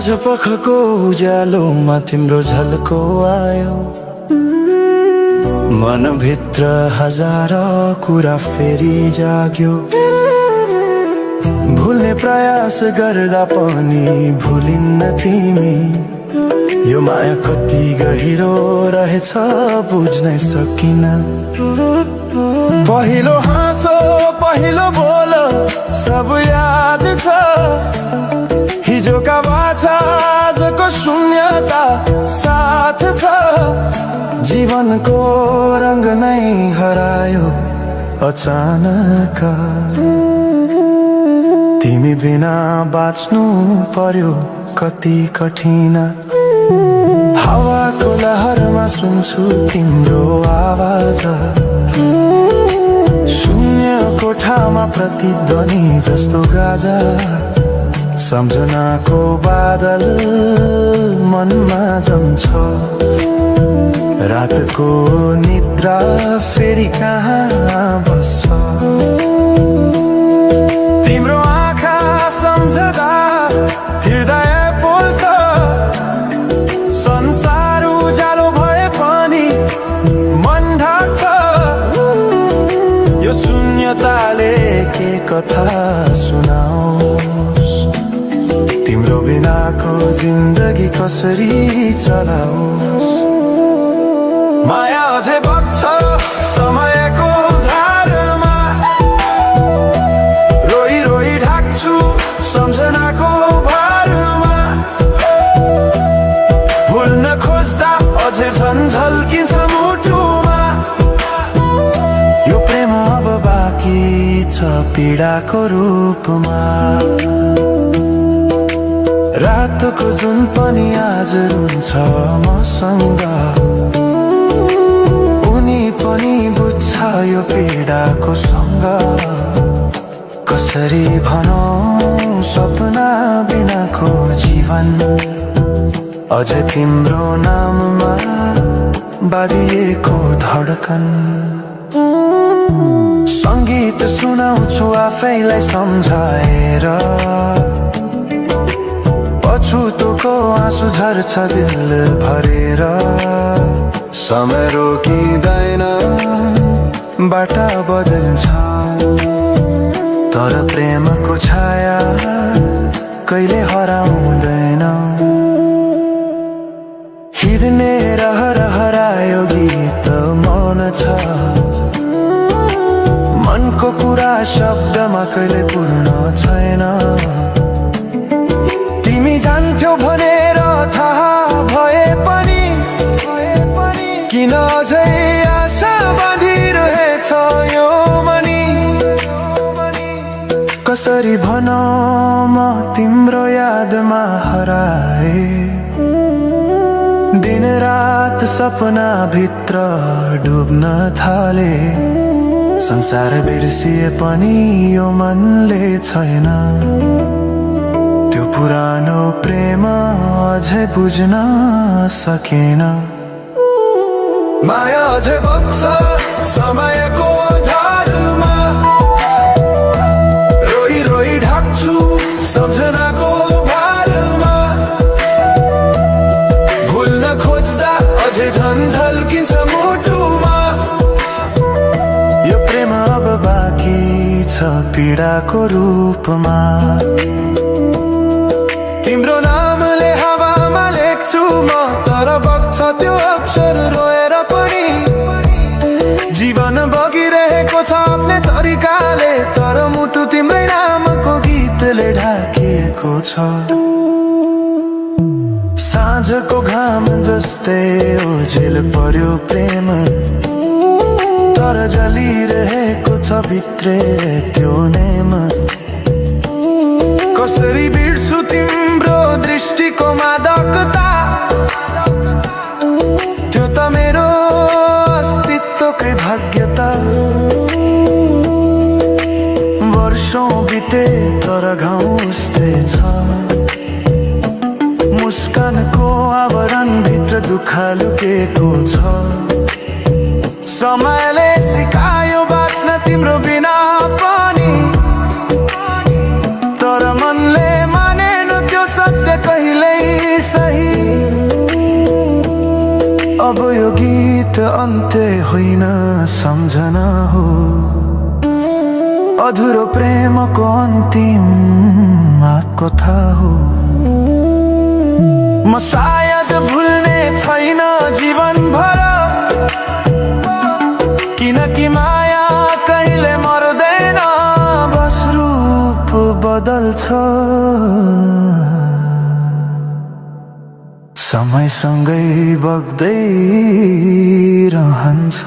साँझ पखको उज्यालोमा तिम्रो झल्को आयो, मनभित्र हजार कुरा फेरि जाग्यो। भुल्ने प्रयास गर्दा पनि भुलिन्न तिमी, यो माया कति गहिरो रहेछ बुझ्नै सकिन। पहिलो हाँसो पहिलो बोल सब याद छ, हिजोका बाछा आजको शून्यता साथ छ। जीवनको रंग नै हरायो अचानक, तिमी बिना बाँच्नु पर्यो कति कठिन। हावाको लहरमा सुन्छु तिम्रो आवाज, शून्य कोठामा प्रतिध्वनि जस्तो गाजा। सम्झनाको बादल मनमा जम्छ, रातको निद्रा फेरि कहाँ बस्छ। तिम्रो आँखा सम्झदा हृदय पोल्छ, संसार उज्यालो भए पनि मन ढाक्छ। यो शून्यताले के कथा सुनाओस्, तिम्रो बिनाको जिन्दगी कसरी चलाओस्। माया अझै बग्छ समयको धारमा, रोई रोई ढाक्छु सम्झनाको भारमा। भुल्न खोज्दा अझै झल्किन्छ मुटुमा, यो प्रेम अब बाँकी छ पीडाको रूपमा। रातको जुन पनि आज रुन्छ मसँग, उनी पनि बुझ्छ यो पीडाको सँग। कसरी भनौं सपना बिनाको जीवन, अझ तिम्रो नाममा बाँधिएको धडकन। संगीत सुनाउँछु आफैलाई सम्झाएर, पछुतोको आँसु झर्छ दिल भरेर। समय रोकिँदैन बाटा बदल्छ, तर प्रेमको छाया कहिले हराउँदैन। हिँड्ने हरायो गीत मौन छ, मनको कुरा शब्दमा कहिले पूर्ण छैन। तिमी जान्थ्यौ भनेर थाहा भए पनि किन अझै आशा बाँधिरहेछ यो मनी। कसरी भनौं म तिम्रो यादमा हराए, दिन रात सपना भित्र डुब्न थाले। संसार बिर्सिए पनि यो मनले छैन, त्यो पुरानो प्रेम अझै बुझ्न सकेन। माया अझै बग्छ समयको धारमा, रोई रोई ढाक्छु सम्झनाको भारमा। भुल्न खोज्दा अझै झल्किन्छ मुटुमा, यो प्रेम अब बाँकी छ पीडाको रूपमा। तिम्रो नामले हावामा लेख्छु म, तर बग्छ त्यो अक्षर रोएर पनि। जीवन बगिरहेको छ आफ्नै तरिकाले, तर मुटु तिम्रै नामको गीतले ढाकिएको छ। साँझको घाम जस्तै ओझेल पर्यो प्रेम, तर जलिरहेको छ भित्रै त्यो नेम। कसरी बिर्सु तिम्रो दृष्टिको मादकता, त्यो त मेरो अस्तित्वकै भाग्यता। वर्षौं बिते तर घाउ उस्तै छ, मुस्कानको आवरण भित्र दुःख लुकेको छ। समयले सिकायो बाँच्न तिम्रो बिना पनि, तर मनले मानेन त्यो सत्य कहिल्यै अब यो गीत अन्त्य होइन सम्झना हो, अधुरो प्रेमको अन्तिम कथा हो। म सायद भुल्ने छैन जीवन भर, किनकि माया कहिले मर्दैन, बस रूप बदल्छ, समयसँगै बग्दै रहन्छ।